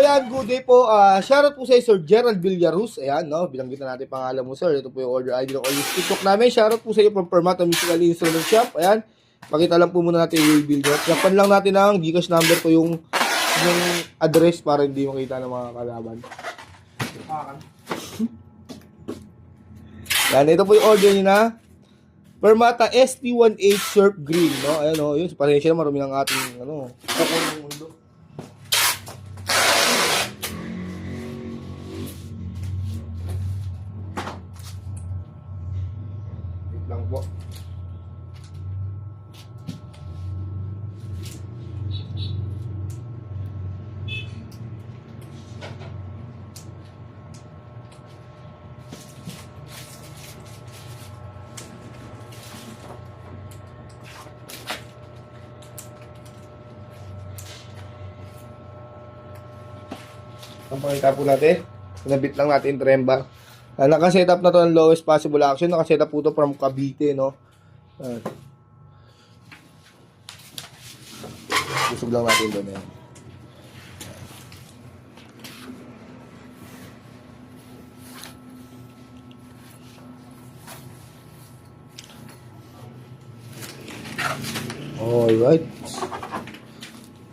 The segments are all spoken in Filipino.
Ayan, good day po. Shoutout po sa Sir Gerald Villarus. Ayan, no? Bilanggit na natin pangalan mo, sir. Ito po yung order ID ng Always TikTok namin. Shoutout po sa iyo from Permata Musical Instrument Shop. Ayan. Pakita lang po muna natin yung bill nyo. Yapan lang natin ang Gcash number ko yung address para hindi makita ng mga kalaban. Ayan, ito po yung order nyo na. Permata ST18 Surf Green, no? Ayan, no? Yun, pasensya na marami ng ating, mundo. Lang po. Ang pakita po natin, nabit lang natin tremba. Naka-setup na to ng lowest possible action. Naka-setup po to from Cavite, no? Busog lang natin doon, yan. Alright.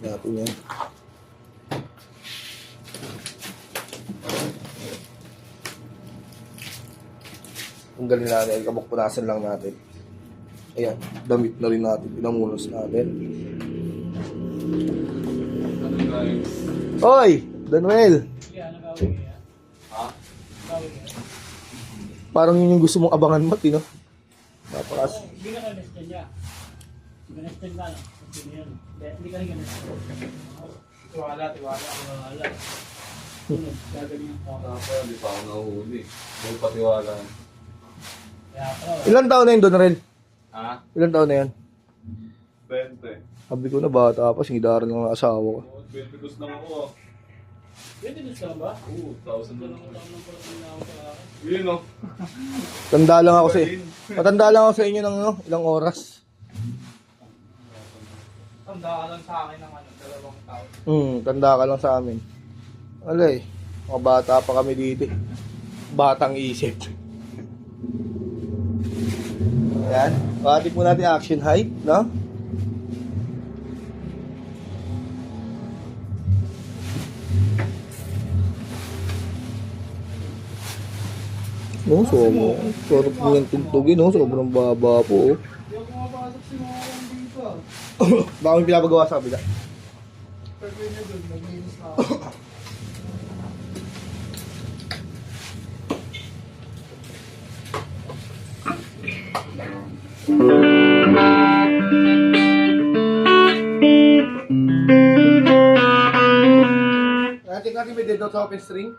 Natin yan. Tanggalin natin, kabukpunasan lang natin. Ayan, damit na rin natin, pinamunos natin. Oy, Danuel! Parang yun yung gusto mong abangan mo, Tino. Napakas. Hindi ka na-nestan niya. Ganestan ka lang. Hindi ka na-nestan. Tiwala. Gagawin yung pang. Hindi pa ako nahuhuli. Huwag patiwala. Ilan taon na yun, Donrel? Ha? Ilan taon na yan? 20. Sabi ko na bata pa, singidaran lang ang asawa ko. 20 dos lang ako. 20 dos lang ba? Oo, 1,000 lang. Ako. Yun o. Tanda lang ako matanda lang ako sa inyo ng ilang oras. Tanda ka lang sa akin ng 2 taon. Tanda ka lang sa amin. Alay, mga bata pa kami dito. Batang isip. Ayan, pati po natin action height, no? Sarap po yung tintugin, sobrang baba po. Hindi ako mapasok si mga kong dito. Baka may pinapagawa sa kabila. Pagkakit niya doon, naglinis na ako. Natin may dead note sa open string.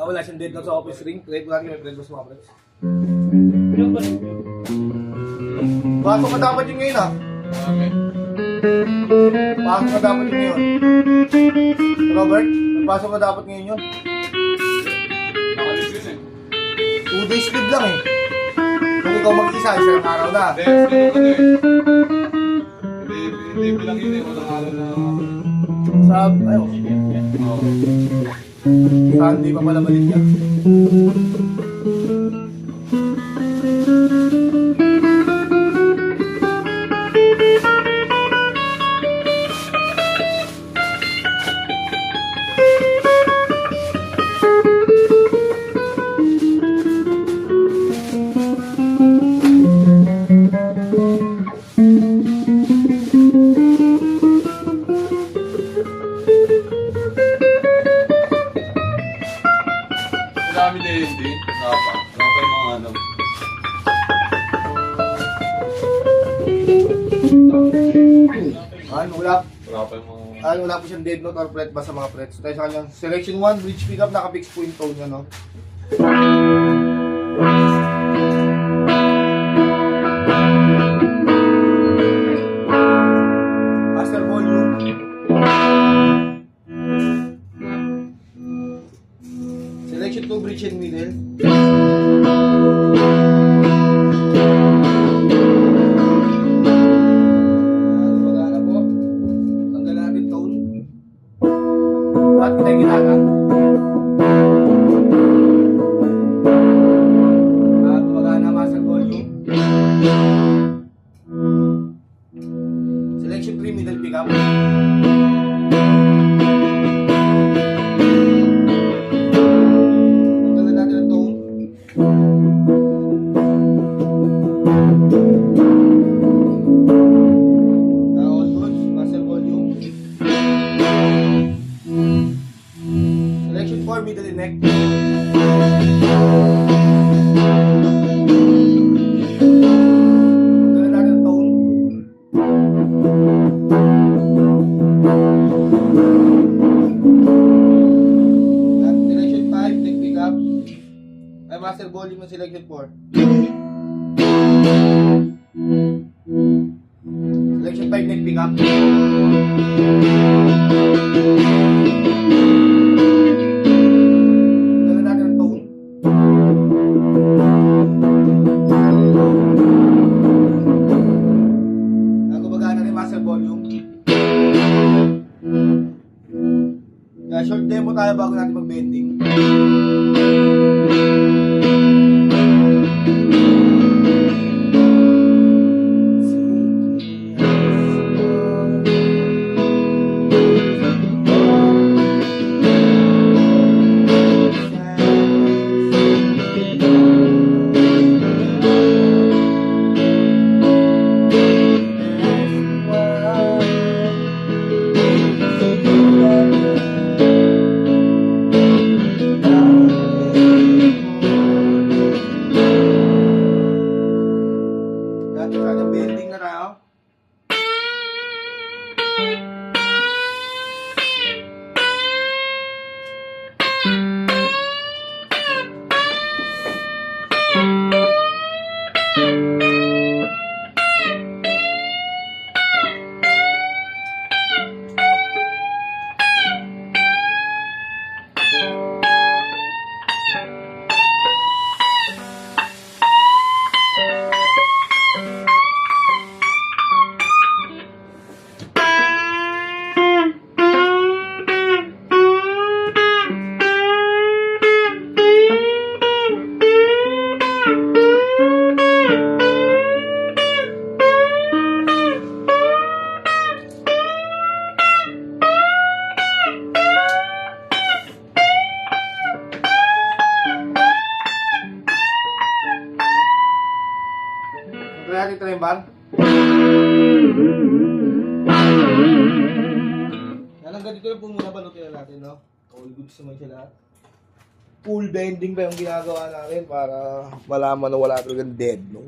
Wala siyang dead note sa open string. Try po natin may bread sa mga breads. Pasok ka dapat yun ngayon, ha? Okay. Pasok ka dapat yun ngayon. Robert, pasok ka dapat ngayon yun. Nakalis yun 2 days leave lang eh. Kung ikaw mag-isa, isang araw na. Hindi bilang yun eh. Walang araw na. Sunday pa pala balik niya. Marami din hindi. Rapa yung mga ano. Rapa yung mga... Wala po siyang dead note or fret ba sa mga frets. Tayo sa kanyang selection 1, bridge pickup, naka-fix po yung tone niya, no? Master volume. Selection 2, bridge and middle. pick up. Tanggalan natin ang tone. All good. Master volume. Selection 4, middle and neck. Tanggalan natin ang tone. At selection 5, neck pick up. Ay, master volume ng selection 4. Selection 5, neck pick up. Tanggalan natin ang tone. Gumagana rin master volume. Short demo tayo bago natin mag-bending. Bending na tayo. Try natin trembar. Hanggang dito lang po muna, balutin na natin, no? All goods naman siya lahat. Full bending pa yung ginagawa natin para malaman na wala talagang dead, no?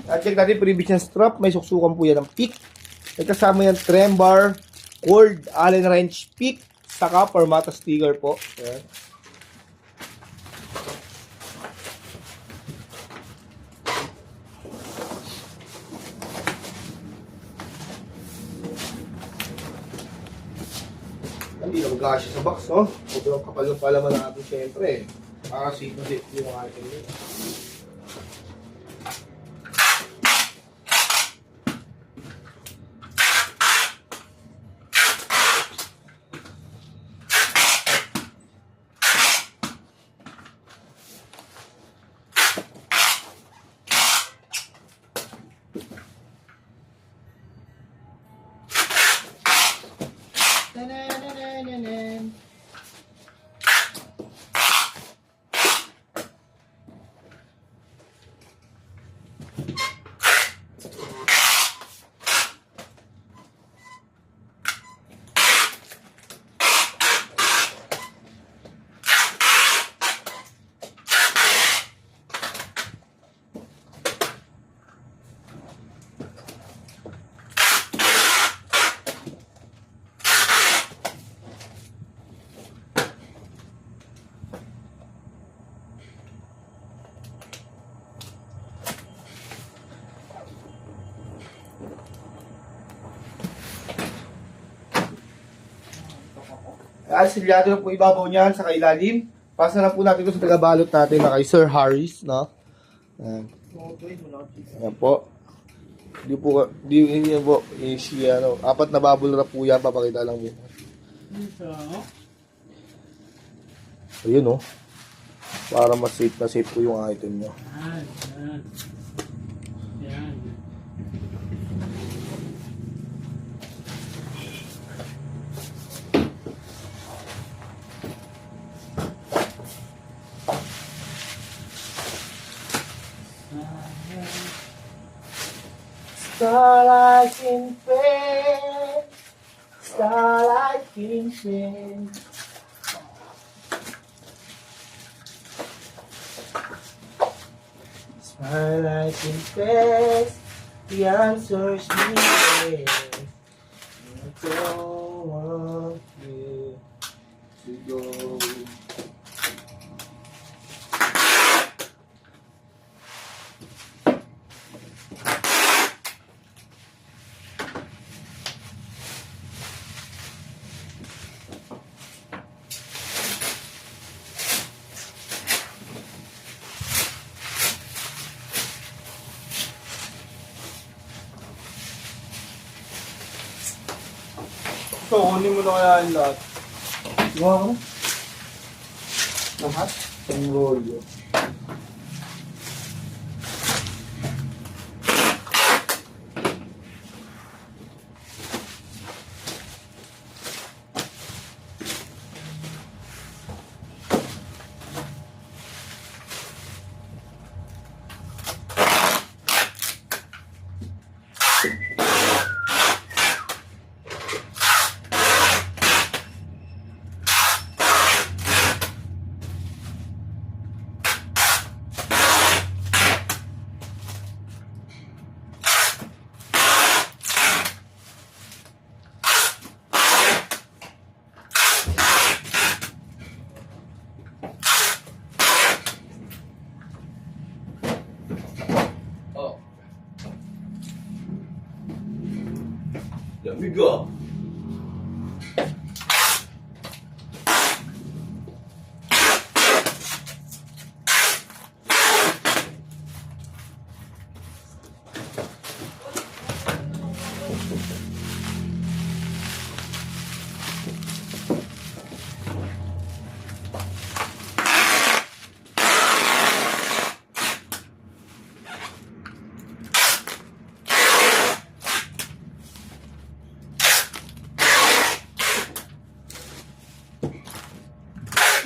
At check natin previous ng strap, may suksukan po yan ng pick. At kasama yan trem bar, cord, Allen wrench pick, saka permata sticker po. Ayan. Hindi na mag-gasya sa box, no? Sobrang kapal yung palaman natin syempre. Para safe na safe yung ating nila. Ayan, silyado na po ibabaw niyan sa kailalim. Pasa na po natin ito sa tagabalot natin na kay Sir Harris, no? Ayan. Ayan po. Hindi po, ano, 4 na bubble wrap po yan, papakita lang yun. Ayun, no? Para mas safe na safe po yung item nyo. Yan. Starlight in pain, starlight in pain. Starlight in pain, the answer's near. I don't want you to go. So, kunin mo na kaya yung lahat. Gawa ko na. Lahat? Ang rolyo. Lamig ah.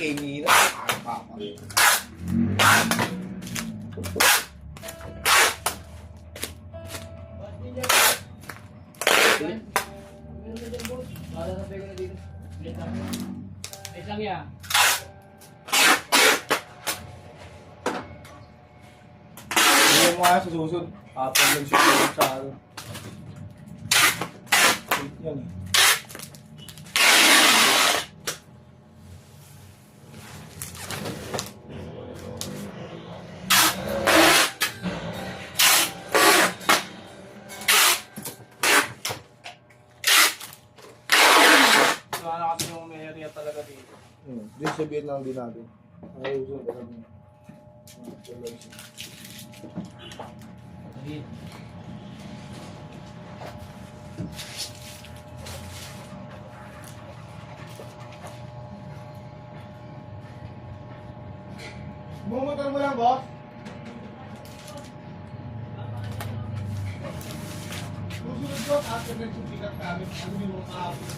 Kinina. Wait lang yan. Hindi mo nga sa susunod. Kapag nag-shoot sa ano. Yan eh. Sana kasi yung may area talaga dito. Di sabihin lang din natin. Ayusin ka lang. Dito. Bumumotor mo lang, boss. Susunod ko, after nag-supikat kami, ano yung mga kahapon.